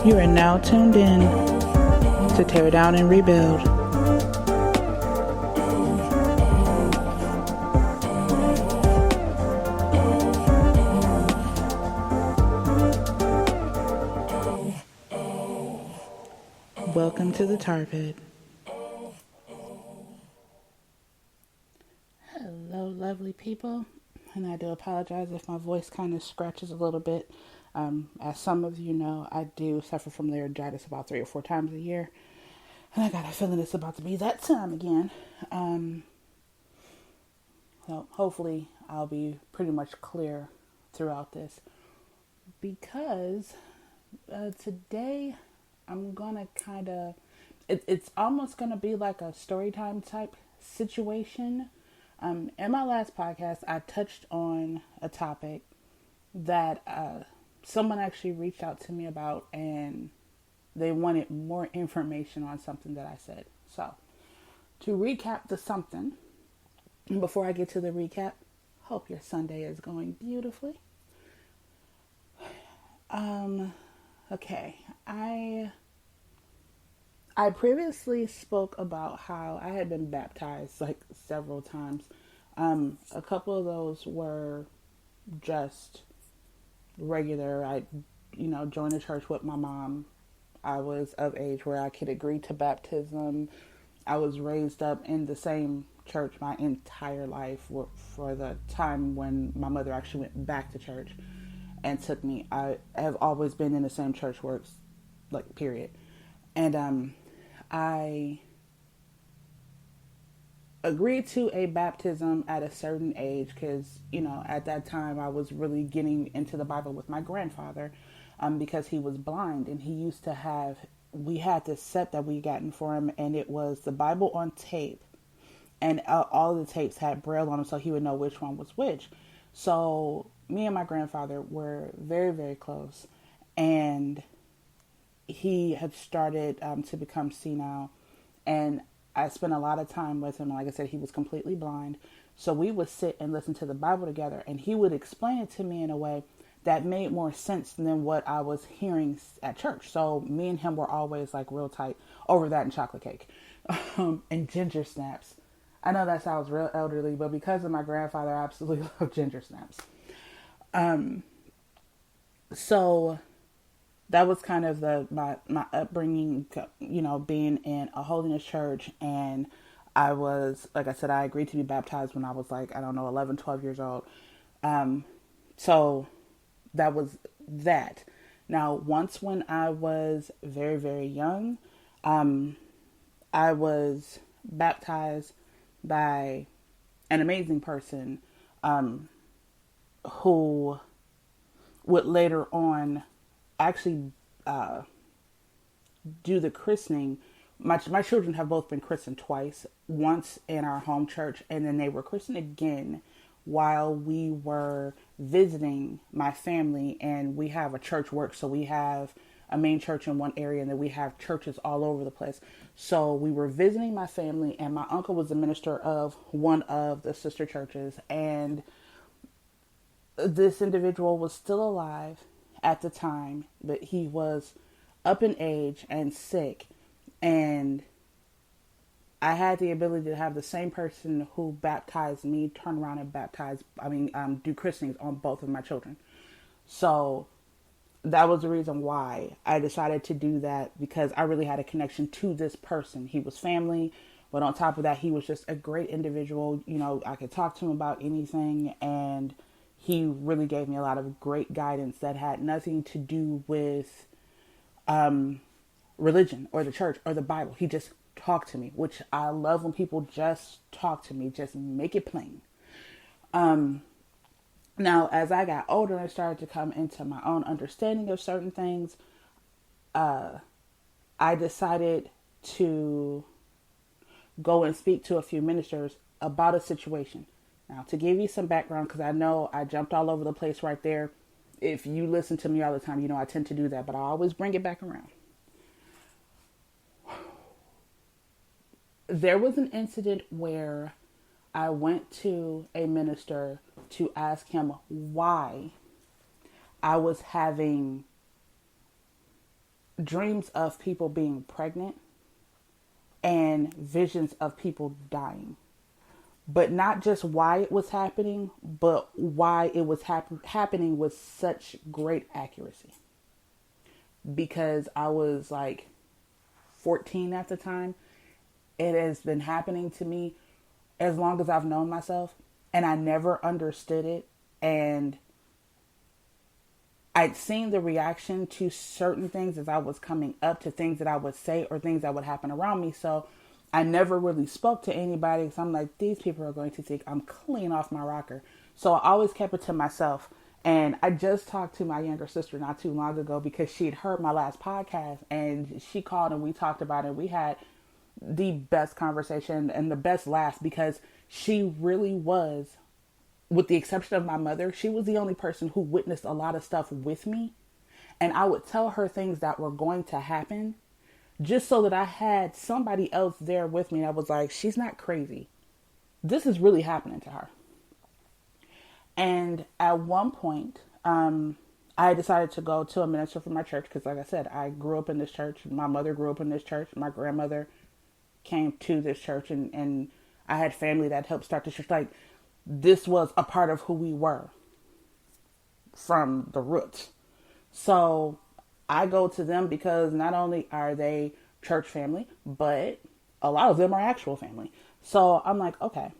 You are now tuned in to Tear Down and Rebuild. Welcome to the Tar Pit. Hello, lovely people. And I do apologize if my voice kind of scratches a little bit. As some of you know, I do suffer from laryngitis about 3 or 4 times a year. And I got a feeling it's about to be that time again. So hopefully I'll be pretty much clear throughout this. Because today I'm going to kind of... It's almost going to be like a story time type situation. In my last podcast, I touched on a topic that someone actually reached out to me about, and they wanted more information on something that I said. So, to recap the something, before I get to the recap, hope your Sunday is going beautifully. Okay, I previously spoke about how I had been baptized like several times. A couple of those were just regular. I, joined a church with my mom. I was of age where I could agree to baptism. I was raised up in the same church my entire life for the time when my mother actually went back to church and took me. I have always been in the same church works, like, period. And I agreed to a baptism at a certain age because, at that time I was really getting into the Bible with my grandfather because he was blind, and he used to have, we had this set that we gotten for him, and it was the Bible on tape, and all the tapes had Braille on them so he would know which one was which. So me and my grandfather were very, very close, and he had started to become senile, and I spent a lot of time with him. Like I said, he was completely blind. So we would sit and listen to the Bible together, and he would explain it to me in a way that made more sense than what I was hearing at church. So me and him were always like real tight over that and chocolate cake and ginger snaps. I know that sounds real elderly, but because of my grandfather, I absolutely love ginger snaps. So that was kind of my upbringing, being in a holiness church. And I was, like I said, I agreed to be baptized when I was 11, 12 years old. So that was that. Now, once when I was very, very young, I was baptized by an amazing person who would later on actually do the christening. My children have both been christened twice, once in our home church, and then they were christened again while we were visiting my family. And we have a church work, so we have a main church in one area, and then we have churches all over the place. So we were visiting my family, and my uncle was the minister of one of the sister churches, and this individual was still alive at the time, but he was up in age and sick, and I had the ability to have the same person who baptized me turn around and do christenings on both of my children. So that was the reason why I decided to do that, because I really had a connection to this person. He was family, but on top of that, he was just a great individual. I could talk to him about anything, and he really gave me a lot of great guidance that had nothing to do with religion or the church or the Bible. He just talked to me, which I love when people just talk to me, just make it plain. Now, as I got older and started to come into my own understanding of certain things, I decided to go and speak to a few ministers about a situation. Now, to give you some background, because I know I jumped all over the place right there. If you listen to me all the time, I tend to do that, but I always bring it back around. There was an incident where I went to a minister to ask him why I was having dreams of people being pregnant and visions of people dying. But not just why it was happening, but why it was happening with such great accuracy. Because I was like 14 at the time. It has been happening to me as long as I've known myself, and I never understood it. And I'd seen the reaction to certain things as I was coming up, to things that I would say or things that would happen around me. So I never really spoke to anybody because I'm like, these people are going to think I'm clean off my rocker. So I always kept it to myself. And I just talked to my younger sister not too long ago because she'd heard my last podcast, and she called and we talked about it. We had the best conversation and the best laugh because she really was, with the exception of my mother, she was the only person who witnessed a lot of stuff with me. And I would tell her things that were going to happen just so that I had somebody else there with me. And I was like, she's not crazy. This is really happening to her. And at one point, I decided to go to a minister from my church because, like I said, I grew up in this church. My mother grew up in this church. My grandmother came to this church, and I had family that helped start the church. Like, this was a part of who we were from the roots. So I go to them because not only are they church family, but a lot of them are actual family. So I'm like, okay,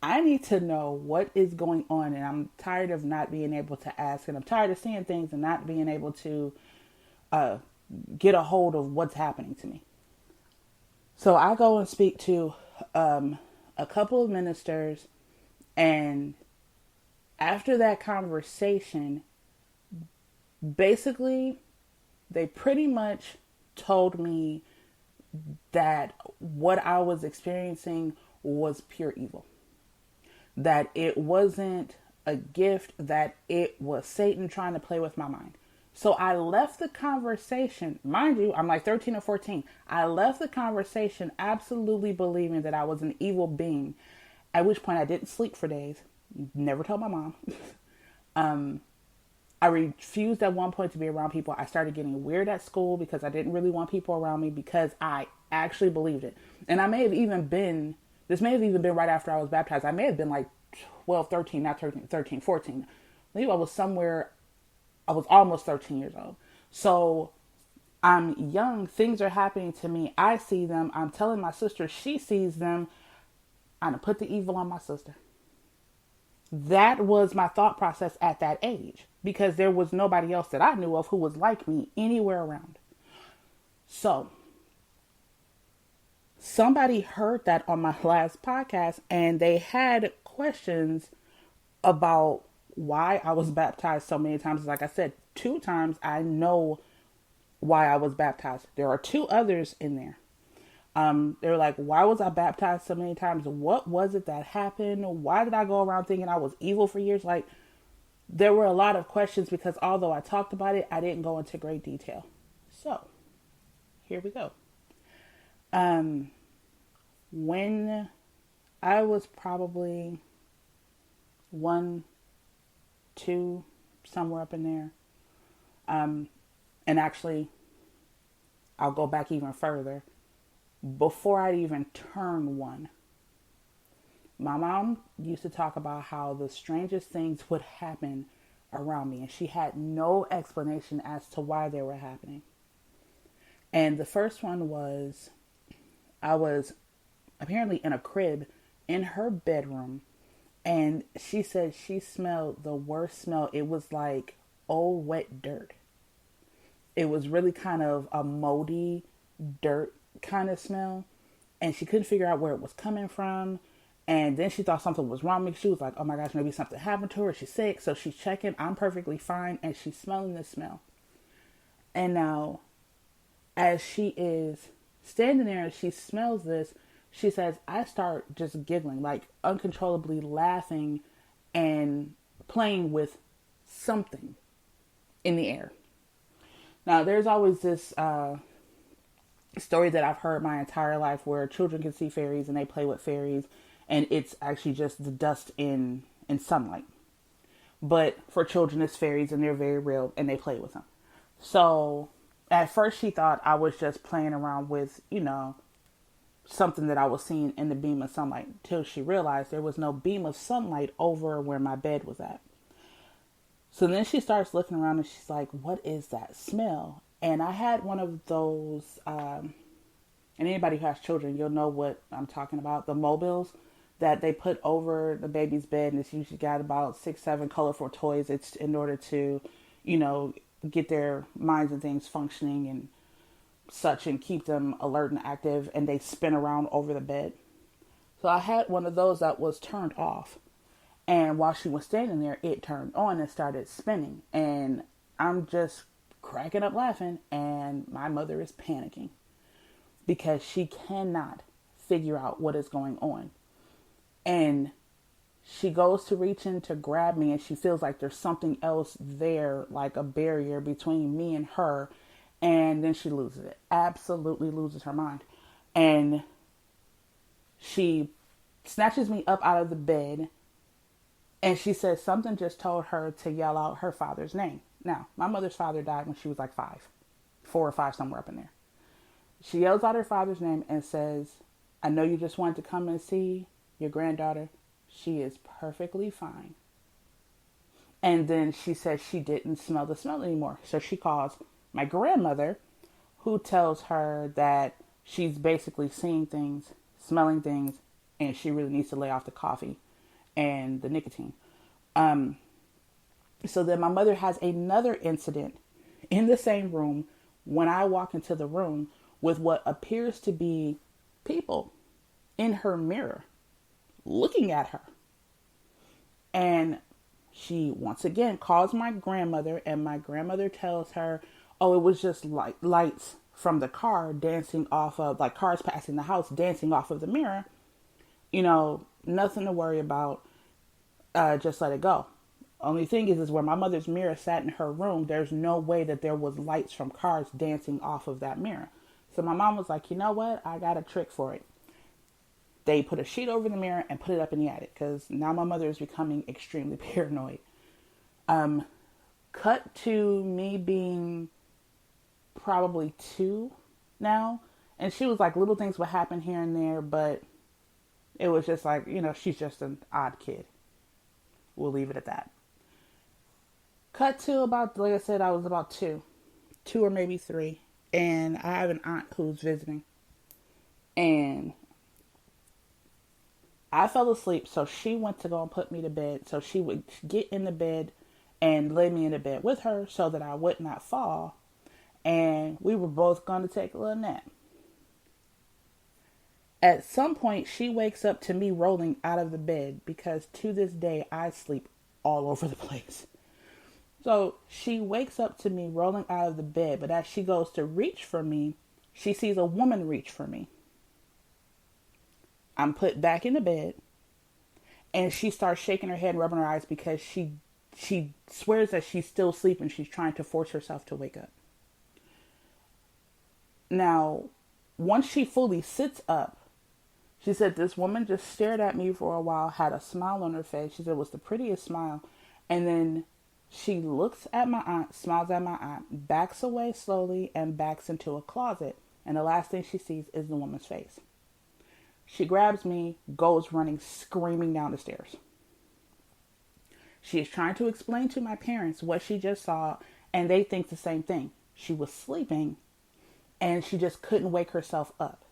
I need to know what is going on, and I'm tired of not being able to ask, and I'm tired of seeing things and not being able to get a hold of what's happening to me. So I go and speak to a couple of ministers, and after that conversation, basically, they pretty much told me that what I was experiencing was pure evil. That it wasn't a gift, that it was Satan trying to play with my mind. So I left the conversation, mind you, I'm like 13 or 14. I left the conversation absolutely believing that I was an evil being, at which point I didn't sleep for days. Never told my mom. I refused at one point to be around people. I started getting weird at school because I didn't really want people around me because I actually believed it. And this may have even been right after I was baptized. I may have been like 12, 13, not 13, 14. I think I was almost 13 years old. So I'm young. Things are happening to me. I see them. I'm telling my sister. She sees them. I'm going to put the evil on my sister. That was my thought process at that age because there was nobody else that I knew of who was like me anywhere around. So somebody heard that on my last podcast, and they had questions about why I was baptized so many times. Like I said, 2 times I know why I was baptized. There are 2 others in there. They were like, why was I baptized so many times? What was it that happened? Why did I go around thinking I was evil for years? Like, there were a lot of questions because although I talked about it, I didn't go into great detail. So here we go. When I was probably 1, 2, somewhere up in there. And actually, I'll go back even further. Before I'd even turn 1, my mom used to talk about how the strangest things would happen around me, and she had no explanation as to why they were happening. And the first one was, I was apparently in a crib in her bedroom, and she said she smelled the worst smell. It was like old wet dirt. It was really kind of a moldy dirt kind of smell, and she couldn't figure out where it was coming from. And then she thought something was wrong with me. She was like, oh my gosh, maybe something happened to her. She's sick. So she's checking. I'm perfectly fine. And she's smelling this smell. And now, as she is standing there and she smells this, she says, I start just giggling, like uncontrollably laughing and playing with something in the air. Now, there's always this story that I've heard my entire life where children can see fairies and they play with fairies, and it's actually just the dust in sunlight. But for children, it's fairies, and they're very real, and they play with them. So At first, she thought I was just playing around with, something that I was seeing in the beam of sunlight, till she realized there was no beam of sunlight over where my bed was at. So then she starts looking around and she's like, what is that smell? And I had one of those, and anybody who has children, you'll know what I'm talking about, the mobiles that they put over the baby's bed, and it's usually got about 6, 7 colorful toys. It's in order to, get their minds and things functioning and such, and keep them alert and active, and they spin around over the bed. So I had one of those that was turned off, and while she was standing there, it turned on and started spinning, and I'm just cracking up laughing, and my mother is panicking because she cannot figure out what is going on. And she goes to reach in to grab me, and she feels like there's something else there, like a barrier between me and her. And then she loses it, absolutely loses her mind. And she snatches me up out of the bed, and she says something just told her to yell out her father's name. Now, my mother's father died when she was like 5, 4 or 5, somewhere up in there. She yells out her father's name and says, I know you just wanted to come and see your granddaughter. She is perfectly fine. And then she says she didn't smell the smell anymore. So she calls my grandmother, who tells her that she's basically seeing things, smelling things, and she really needs to lay off the coffee and the nicotine. So then my mother has another incident in the same room when I walk into the room with what appears to be people in her mirror looking at her. And she once again calls my grandmother, and my grandmother tells her, oh, it was just lights from the car dancing off of, like cars passing the house dancing off of the mirror. Nothing to worry about. Just let it go. Only thing is where my mother's mirror sat in her room, there's no way that there was lights from cars dancing off of that mirror. So my mom was like, you know what? I got a trick for it. They put a sheet over the mirror and put it up in the attic, because now my mother is becoming extremely paranoid. Cut to me being probably 2 now. And she was like, little things would happen here and there, but it was just like, she's just an odd kid. We'll leave it at that. Cut to about, like I said, I was about 2 or maybe 3. And I have an aunt who's visiting. And I fell asleep, so she went to go and put me to bed. So she would get in the bed and lay me in the bed with her so that I would not fall. And we were both going to take a little nap. At some point, she wakes up to me rolling out of the bed, because to this day, I sleep all over the place. So she wakes up to me rolling out of the bed, but as she goes to reach for me, she sees a woman reach for me. I'm put back in the bed, and she starts shaking her head, rubbing her eyes, because she swears that she's still sleeping. She's trying to force herself to wake up. Now, once she fully sits up, she said this woman just stared at me for a while, had a smile on her face. She said it was the prettiest smile. And then she looks at my aunt, smiles at my aunt, backs away slowly, and backs into a closet. And the last thing she sees is the woman's face. She grabs me, goes running, screaming down the stairs. She is trying to explain to my parents what she just saw, and they think the same thing. She was sleeping, and she just couldn't wake herself up.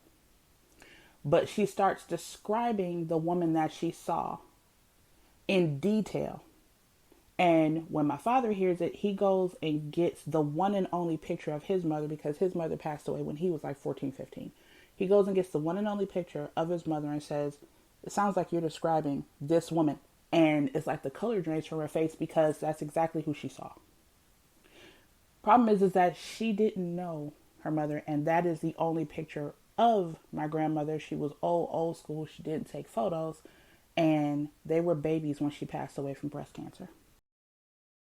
But she starts describing the woman that she saw in detail. And when my father hears it, he goes and gets the one and only picture of his mother, because his mother passed away when he was like 14, 15. He goes and gets the one and only picture of his mother and says, it sounds like you're describing this woman. And it's like the color drains from her face, because that's exactly who she saw. Problem is that she didn't know her mother, and that is the only picture of my grandmother. She was old school. She didn't take photos, and they were babies when she passed away from breast cancer.